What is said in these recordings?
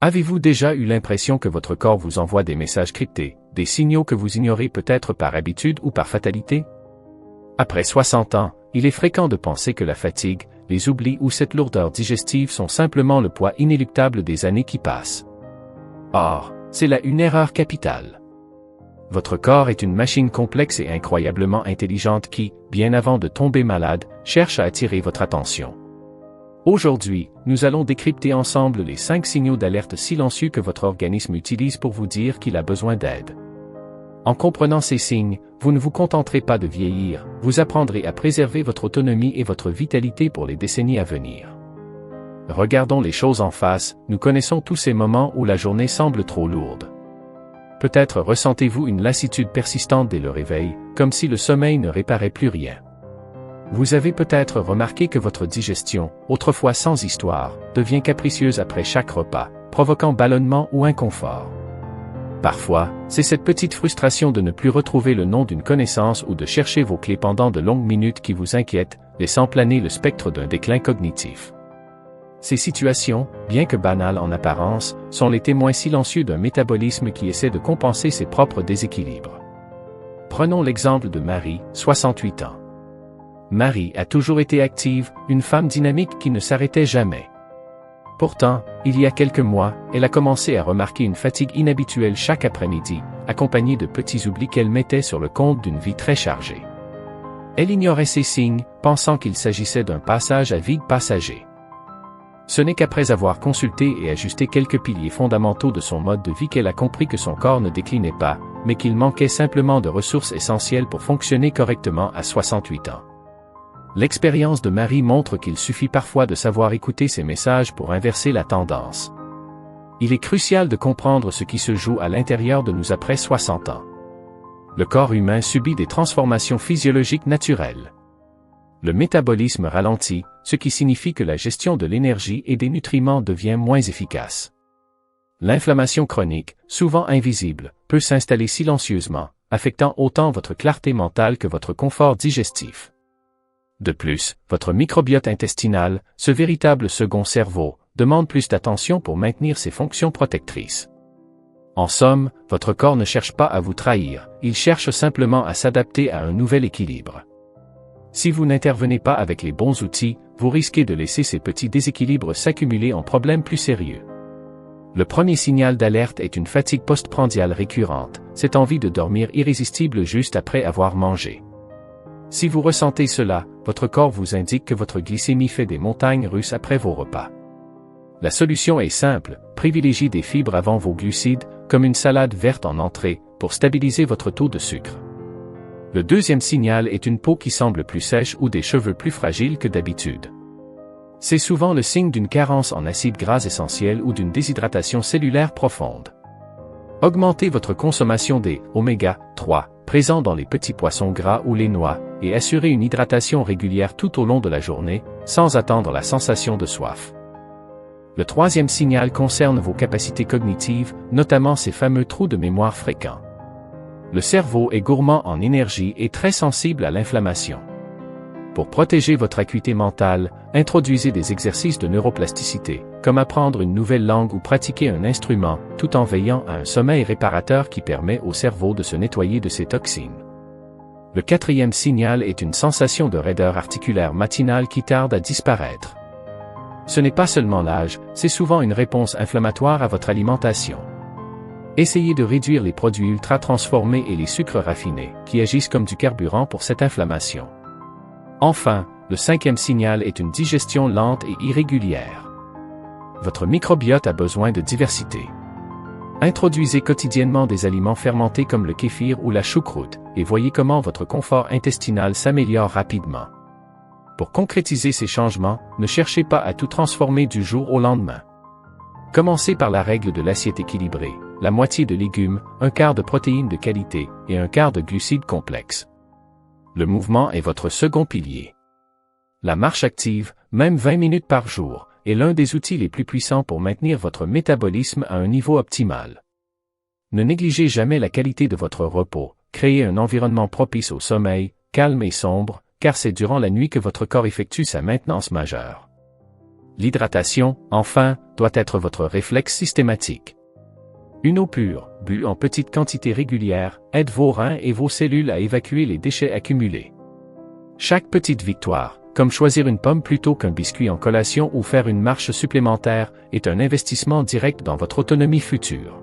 Avez-vous déjà eu l'impression que votre corps vous envoie des messages cryptés, des signaux que vous ignorez peut-être par habitude ou par fatalité? Après 60 ans, il est fréquent de penser que la fatigue, les oublis ou cette lourdeur digestive sont simplement le poids inéluctable des années qui passent. Or, c'est là une erreur capitale. Votre corps est une machine complexe et incroyablement intelligente qui, bien avant de tomber malade, cherche à attirer votre attention. Aujourd'hui, nous allons décrypter ensemble les 5 signaux d'alerte silencieux que votre organisme utilise pour vous dire qu'il a besoin d'aide. En comprenant ces signes, vous ne vous contenterez pas de vieillir, vous apprendrez à préserver votre autonomie et votre vitalité pour les décennies à venir. Regardons les choses en face, nous connaissons tous ces moments où la journée semble trop lourde. Peut-être ressentez-vous une lassitude persistante dès le réveil, comme si le sommeil ne réparait plus rien. Vous avez peut-être remarqué que votre digestion, autrefois sans histoire, devient capricieuse après chaque repas, provoquant ballonnement ou inconfort. Parfois, c'est cette petite frustration de ne plus retrouver le nom d'une connaissance ou de chercher vos clés pendant de longues minutes qui vous inquiète, laissant planer le spectre d'un déclin cognitif. Ces situations, bien que banales en apparence, sont les témoins silencieux d'un métabolisme qui essaie de compenser ses propres déséquilibres. Prenons l'exemple de Marie, 68 ans. Marie a toujours été active, une femme dynamique qui ne s'arrêtait jamais. Pourtant, il y a quelques mois, elle a commencé à remarquer une fatigue inhabituelle chaque après-midi, accompagnée de petits oublis qu'elle mettait sur le compte d'une vie très chargée. Elle ignorait ces signes, pensant qu'il s'agissait d'un passage à vide passager. Ce n'est qu'après avoir consulté et ajusté quelques piliers fondamentaux de son mode de vie qu'elle a compris que son corps ne déclinait pas, mais qu'il manquait simplement de ressources essentielles pour fonctionner correctement à 68 ans. L'expérience de Marie montre qu'il suffit parfois de savoir écouter ses messages pour inverser la tendance. Il est crucial de comprendre ce qui se joue à l'intérieur de nous après 60 ans. Le corps humain subit des transformations physiologiques naturelles. Le métabolisme ralentit, ce qui signifie que la gestion de l'énergie et des nutriments devient moins efficace. L'inflammation chronique, souvent invisible, peut s'installer silencieusement, affectant autant votre clarté mentale que votre confort digestif. De plus, votre microbiote intestinal, ce véritable second cerveau, demande plus d'attention pour maintenir ses fonctions protectrices. En somme, votre corps ne cherche pas à vous trahir, il cherche simplement à s'adapter à un nouvel équilibre. Si vous n'intervenez pas avec les bons outils, vous risquez de laisser ces petits déséquilibres s'accumuler en problèmes plus sérieux. Le premier signal d'alerte est une fatigue postprandiale récurrente, cette envie de dormir irrésistible juste après avoir mangé. Si vous ressentez cela, votre corps vous indique que votre glycémie fait des montagnes russes après vos repas. La solution est simple, privilégiez des fibres avant vos glucides, comme une salade verte en entrée, pour stabiliser votre taux de sucre. Le deuxième signal est une peau qui semble plus sèche ou des cheveux plus fragiles que d'habitude. C'est souvent le signe d'une carence en acides gras essentiels ou d'une déshydratation cellulaire profonde. Augmentez votre consommation des oméga 3, présents dans les petits poissons gras ou les noix, et assurez une hydratation régulière tout au long de la journée, sans attendre la sensation de soif. Le troisième signal concerne vos capacités cognitives, notamment ces fameux trous de mémoire fréquents. Le cerveau est gourmand en énergie et très sensible à l'inflammation. Pour protéger votre acuité mentale, introduisez des exercices de neuroplasticité, comme apprendre une nouvelle langue ou pratiquer un instrument, tout en veillant à un sommeil réparateur qui permet au cerveau de se nettoyer de ses toxines. Le quatrième signal est une sensation de raideur articulaire matinale qui tarde à disparaître. Ce n'est pas seulement l'âge, c'est souvent une réponse inflammatoire à votre alimentation. Essayez de réduire les produits ultra transformés et les sucres raffinés, qui agissent comme du carburant pour cette inflammation. Enfin, le cinquième signal est une digestion lente et irrégulière. Votre microbiote a besoin de diversité. Introduisez quotidiennement des aliments fermentés comme le kéfir ou la choucroute, et voyez comment votre confort intestinal s'améliore rapidement. Pour concrétiser ces changements, ne cherchez pas à tout transformer du jour au lendemain. Commencez par la règle de l'assiette équilibrée, la moitié de légumes, un quart de protéines de qualité, et un quart de glucides complexes. Le mouvement est votre second pilier. La marche active, même 20 minutes par jour, est l'un des outils les plus puissants pour maintenir votre métabolisme à un niveau optimal. Ne négligez jamais la qualité de votre repos, créez un environnement propice au sommeil, calme et sombre, car c'est durant la nuit que votre corps effectue sa maintenance majeure. L'hydratation, enfin, doit être votre réflexe systématique. Une eau pure, bue en petites quantités régulières, aide vos reins et vos cellules à évacuer les déchets accumulés. Chaque petite victoire, comme choisir une pomme plutôt qu'un biscuit en collation ou faire une marche supplémentaire, est un investissement direct dans votre autonomie future.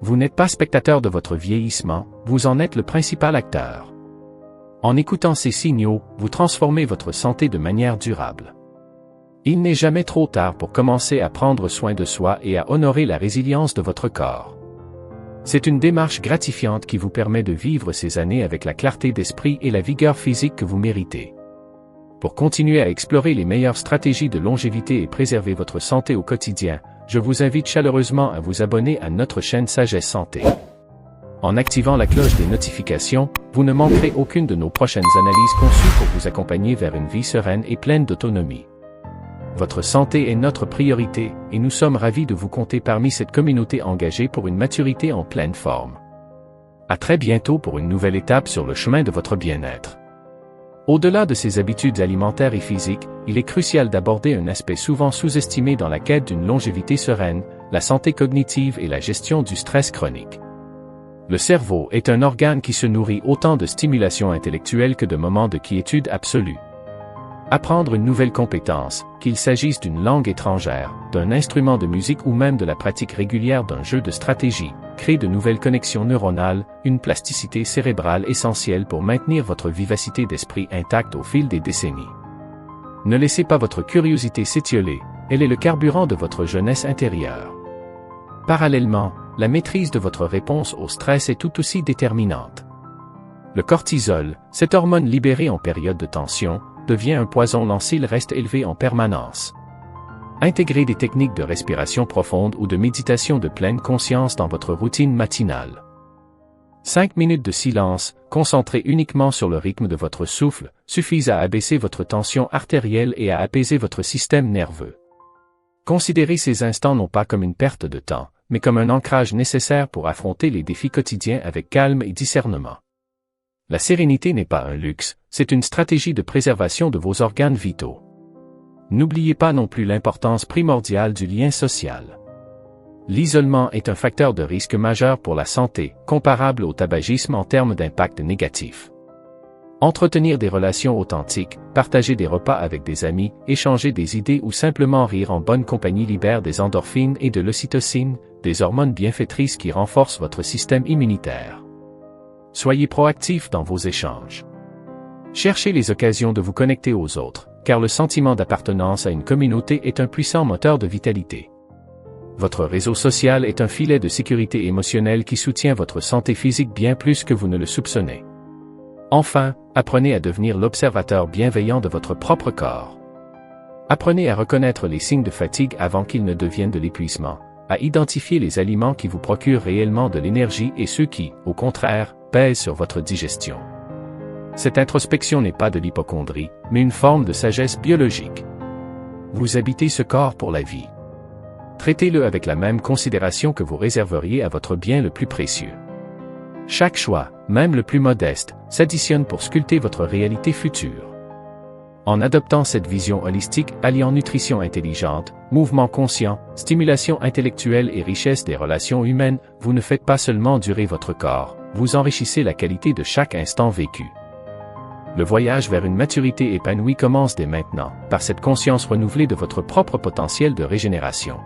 Vous n'êtes pas spectateur de votre vieillissement, vous en êtes le principal acteur. En écoutant ces signaux, vous transformez votre santé de manière durable. Il n'est jamais trop tard pour commencer à prendre soin de soi et à honorer la résilience de votre corps. C'est une démarche gratifiante qui vous permet de vivre ces années avec la clarté d'esprit et la vigueur physique que vous méritez. Pour continuer à explorer les meilleures stratégies de longévité et préserver votre santé au quotidien, je vous invite chaleureusement à vous abonner à notre chaîne Sagesse Santé. En activant la cloche des notifications, vous ne manquerez aucune de nos prochaines analyses conçues pour vous accompagner vers une vie sereine et pleine d'autonomie. Votre santé est notre priorité, et nous sommes ravis de vous compter parmi cette communauté engagée pour une maturité en pleine forme. À très bientôt pour une nouvelle étape sur le chemin de votre bien-être. Au-delà de ces habitudes alimentaires et physiques, il est crucial d'aborder un aspect souvent sous-estimé dans la quête d'une longévité sereine, la santé cognitive et la gestion du stress chronique. Le cerveau est un organe qui se nourrit autant de stimulation intellectuelle que de moments de quiétude absolue. Apprendre une nouvelle compétence, qu'il s'agisse d'une langue étrangère, d'un instrument de musique ou même de la pratique régulière d'un jeu de stratégie, crée de nouvelles connexions neuronales, une plasticité cérébrale essentielle pour maintenir votre vivacité d'esprit intacte au fil des décennies. Ne laissez pas votre curiosité s'étioler, elle est le carburant de votre jeunesse intérieure. Parallèlement, la maîtrise de votre réponse au stress est tout aussi déterminante. Le cortisol, cette hormone libérée en période de tension, devient un poison s'il reste élevé en permanence. Intégrez des techniques de respiration profonde ou de méditation de pleine conscience dans votre routine matinale. 5 minutes de silence, concentrées uniquement sur le rythme de votre souffle, suffisent à abaisser votre tension artérielle et à apaiser votre système nerveux. Considérez ces instants non pas comme une perte de temps, mais comme un ancrage nécessaire pour affronter les défis quotidiens avec calme et discernement. La sérénité n'est pas un luxe, c'est une stratégie de préservation de vos organes vitaux. N'oubliez pas non plus l'importance primordiale du lien social. L'isolement est un facteur de risque majeur pour la santé, comparable au tabagisme en termes d'impact négatif. Entretenir des relations authentiques, partager des repas avec des amis, échanger des idées ou simplement rire en bonne compagnie libère des endorphines et de l'ocytocine, des hormones bienfaitrices qui renforcent votre système immunitaire. Soyez proactif dans vos échanges. Cherchez les occasions de vous connecter aux autres, car le sentiment d'appartenance à une communauté est un puissant moteur de vitalité. Votre réseau social est un filet de sécurité émotionnelle qui soutient votre santé physique bien plus que vous ne le soupçonnez. Enfin, apprenez à devenir l'observateur bienveillant de votre propre corps. Apprenez à reconnaître les signes de fatigue avant qu'ils ne deviennent de l'épuisement, à identifier les aliments qui vous procurent réellement de l'énergie et ceux qui, au contraire, pèsent sur votre digestion. Cette introspection n'est pas de l'hypocondrie, mais une forme de sagesse biologique. Vous habitez ce corps pour la vie. Traitez-le avec la même considération que vous réserveriez à votre bien le plus précieux. Chaque choix, même le plus modeste, s'additionne pour sculpter votre réalité future. En adoptant cette vision holistique alliant nutrition intelligente, mouvement conscient, stimulation intellectuelle et richesse des relations humaines, vous ne faites pas seulement durer votre corps, vous enrichissez la qualité de chaque instant vécu. Le voyage vers une maturité épanouie commence dès maintenant, par cette conscience renouvelée de votre propre potentiel de régénération.